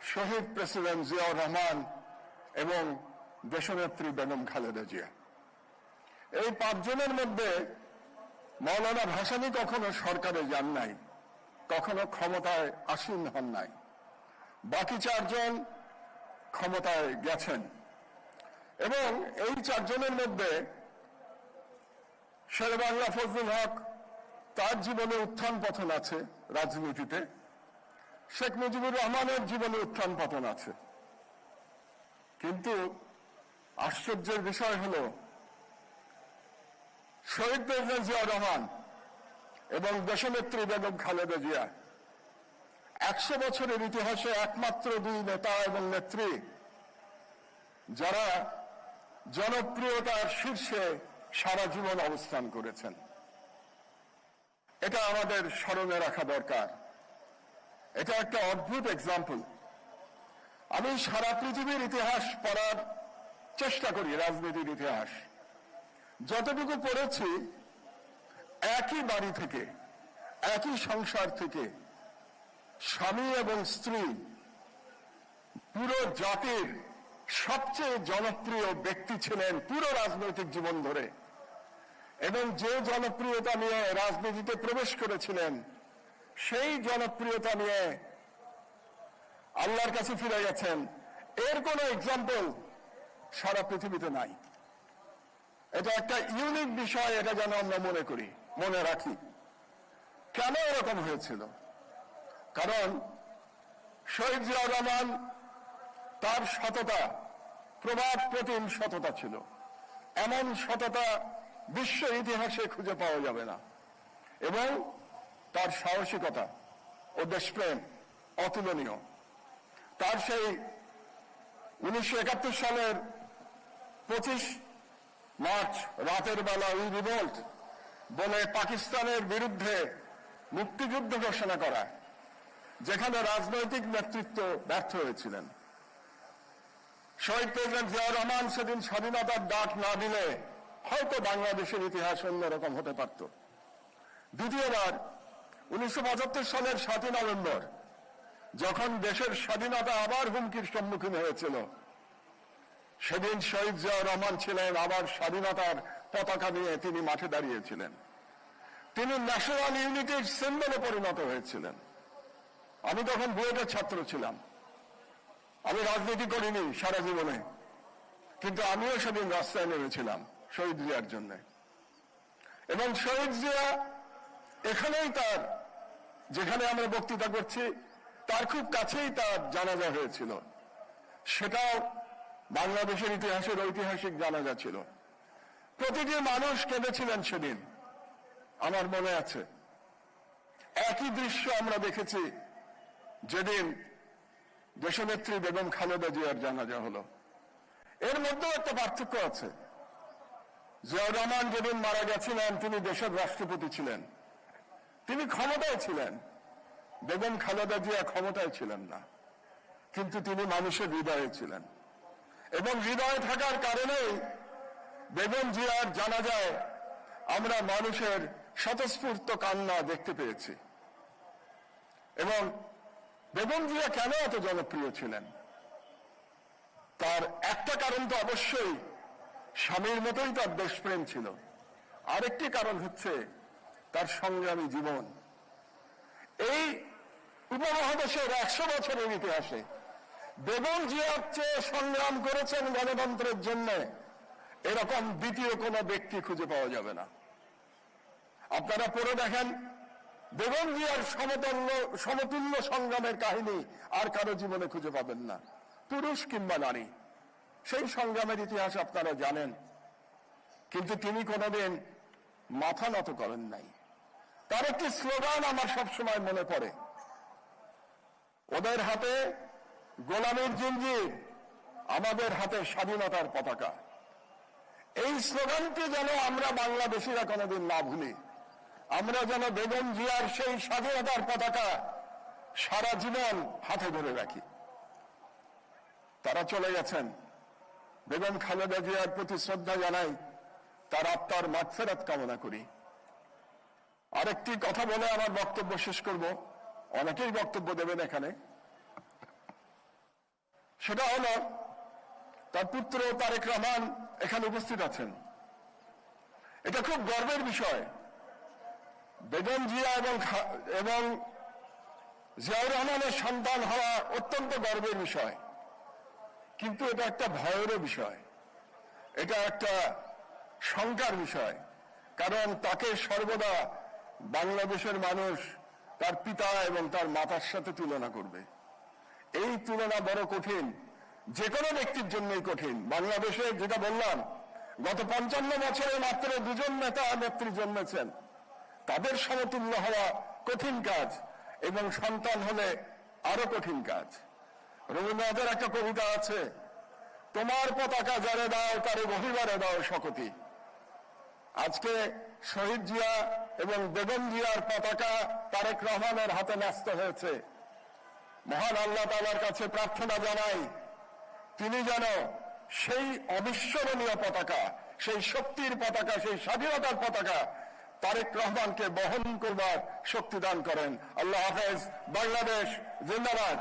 শহীদ president Ziaur Rahman এবং দেশনেত্রী বেগম খালেদা জিয়া। এই পাঁচজনের মধ্যে মৌলানা ভাসানী কখনো সরকারে যান নাই, কখনো ক্ষমতায় আসীন হন নাই। বাকি চারজন ক্ষমতায় গেছেন এবং এই চারজনের মধ্যে শেরেবাংলা ফজলুল হক, তার জীবনে উত্থান পতন আছে রাজনীতিতে। শেখ মুজিবুর রহমানের জীবনে উত্থান পতন আছে, কিন্তু আশ্চর্যের বিষয় হলো শহীদ প্রেসিডেন্ট জিয়াউর রহমান এবং দেশনেত্রী বেগম খালেদা জিয়া 100 বছরের ইতিহাসে একমাত্র দুই নেতা এবং নেত্রী যারা জনপ্রিয়তার শীর্ষে সারা জীবন অবস্থান করেছেন। এটা আমাদের স্মরণে রাখা দরকার। এটা একটা অদ্ভুত এক্সাম্পল। আমি সারা পৃথিবীর ইতিহাস পড়ার চেষ্টা করি, রাজনীতির ইতিহাস যতটুকু পড়েছি, একই বাড়ি থেকে, একই সংসার থেকে স্বামী এবং স্ত্রী পুরো জাতির সবচেয়ে জনপ্রিয় ব্যক্তি ছিলেন পুরো রাজনৈতিক জীবন ধরে, এবং যে জনপ্রিয়তা নিয়ে রাজনীতিতে প্রবেশ করেছিলেন সেই জনপ্রিয়তা নিয়ে আল্লাহর কাছে ফিরে গেছেন। এর কোনো এক্সাম্পল সারা পৃথিবীতে নাই। এটা একটা ইউনিক বিষয়, এটা যেন আমরা মনে করি, মনে রাখি। কেন এরকম হয়েছিল? কারণ শহীদ জিয়াউর রহমান, তার সততা প্রবাদ প্রতিম সততা ছিল। এমন সততা বিশ্ব ইতিহাসে খুঁজে পাওয়া যাবে না। এবং তার সাহসিকতা ও দেশপ্রেম অতুলনীয়। তার সেই 1971 সালের 25 মার্চ রাতের বেলা উই রিভোল্ট বলে পাকিস্তানের বিরুদ্ধে মুক্তিযুদ্ধ ঘোষণা করা, যেখানে রাজনৈতিক নেতৃত্ব ব্যর্থ হয়েছিলেন। শহীদ প্রেসিডেন্ট জিয়াউর রহমান সেদিন স্বাধীনতার ডাক না দিলে হয়তো বাংলাদেশের ইতিহাস অন্যরকম হতে পারত। দ্বিতীয়বার 1975 সালের 7 নভেম্বর যখন দেশের স্বাধীনতা আবার হুমকির সম্মুখীন হয়েছিল, সেদিন শহীদ জিয়াউর রহমান ছিলেন আবার স্বাধীনতার পতাকা নিয়ে তিনি মাঠে দাঁড়িয়েছিলেন। তিনি ন্যাশনাল ইউনিটির সিম্বলে পরিণত হয়েছিলেন। আমি তখন বুয়েটের ছাত্র ছিলাম, আমি রাজনীতি করিনি সারা জীবনে, কিন্তু আমিও সেদিন রাস্তায় নেমেছিলাম শহীদ জিয়ার জন্য। এবং শহীদ জিয়া এখানেই, তার যেখানে আমরা বক্তৃতা করছি তার খুব কাছেই তার জানাজা হয়েছিল। সেটাও বাংলাদেশের ইতিহাসের ঐতিহাসিক জানাজা ছিল। প্রতিটি মানুষ কেঁদেছিলেন সেদিন, আমার মনে আছে। একই দৃশ্য আমরা দেখেছি যেদিন দেশনেত্রী বেগম খালেদা জিয়ার জানাজা হলো। এর মধ্যেও একটা পার্থক্য আছে। জিয়াউর রহমান যেদিন মারা গেছিলেন তিনি দেশের রাষ্ট্রপতি ছিলেন, তিনি ক্ষমতায় ছিলেন। বেগম খালেদা জিয়া ক্ষমতায় ছিলেন না, কিন্তু তিনি মানুষের হৃদয়ে ছিলেন। এবং হৃদয়ে থাকার কারণেই বেগম জিয়ার জানাজায় আমরা মানুষের স্বতঃস্ফূর্ত কান্না দেখতে পেয়েছি। এবং বেগম জিয়া কেন এত জনপ্রিয় ছিলেন? তার একটা কারণ তো অবশ্যই স্বামীর মতোই তার দেশপ্রেম ছিল। আরেকটি কারণ হচ্ছে তার সংগ্রামী জীবন। এই উপমহাদেশের 100 বছরের ইতিহাসে বেগম জিয়ার চেয়ে সংগ্রাম করেছেন গণতন্ত্রের জন্য এরকম দ্বিতীয় কোনো ব্যক্তি খুঁজে পাওয়া যাবে না। আপনারা পড়ে দেখেন, বেগম জিয়ার সমতুল্য সংগ্রামের কাহিনী আর কারো জীবনে খুঁজে পাবেন না, পুরুষ কিংবা নারী। সেই সংগ্রামের ইতিহাস আপনারা জানেন, কিন্তু তিনি কোনোদিন মাথা নত করেন নাই। তার একটি স্লোগান আমার সবসময় মনে পড়ে, ওদের হাতে গোলামীর জিঞ্জির, আমাদের হাতে স্বাধীনতার পতাকা। এই স্লোগানটি যেন আমরা বাংলাদেশিরা কোনোদিন না ভুলি। আমরা যেন বেগম জিয়ার সেই স্বাধীনতার পতাকা সারা জীবন হাতে ধরে রাখি। তারা চলে গেছেন, বেগম খালেদা জিয়ার প্রতি শ্রদ্ধা জানাই, তার আত্মার মাগফিরাত কামনা করি। আরেকটি কথা বলে আমার বক্তব্য শেষ করব, অনেকেই বক্তব্য দেবেন এখানে। সেটা হলো তার পুত্র তারেক রহমান এখানে উপস্থিত আছেন। এটা খুব গর্বের বিষয়। বেগম জিয়া এবং জিয়াউর রহমানের সন্তান হওয়া অত্যন্ত গর্বের বিষয়, কিন্তু এটা একটা ভয়েরও বিষয়, এটা একটা শঙ্কার বিষয়। কারণ তাকে সর্বদা বাংলাদেশের মানুষ তার পিতা এবং তার মাতার সাথে তুলনা করবে। এই তুলনা বড় কঠিন, যে কোনো ব্যক্তির জন্যই কঠিন। বাংলাদেশে যেটা বললাম, গত 55 বছরে মাত্র 2জন নেতা নেত্রী জন্মেছেন। তাদের সমতুল্য হওয়া কঠিন কাজ, এবং সন্তান হলে আরো কঠিন কাজ। রবীন্দ্রনাথের একটা কবিতা আছে, তোমার পতাকা যারে দাও তারে বহিবারে দাও শকতি। আজকে শহীদ জিয়া এবং বেগম জিয়ার পতাকা তারেক রহমানের হাতে ন্যস্ত হয়েছে। মহান আল্লাহ তাআলার কাছে প্রার্থনা জানাই, তিনি যেন সেই অবিস্মরণীয় পতাকা, সেই শক্তির পতাকা, সেই স্বাধীনতার পতাকা তারেক রহমানকে বহন করবার শক্তি দান করেন। আল্লাহ হাফেজ। বাংলাদেশ জিন্দাবাদ।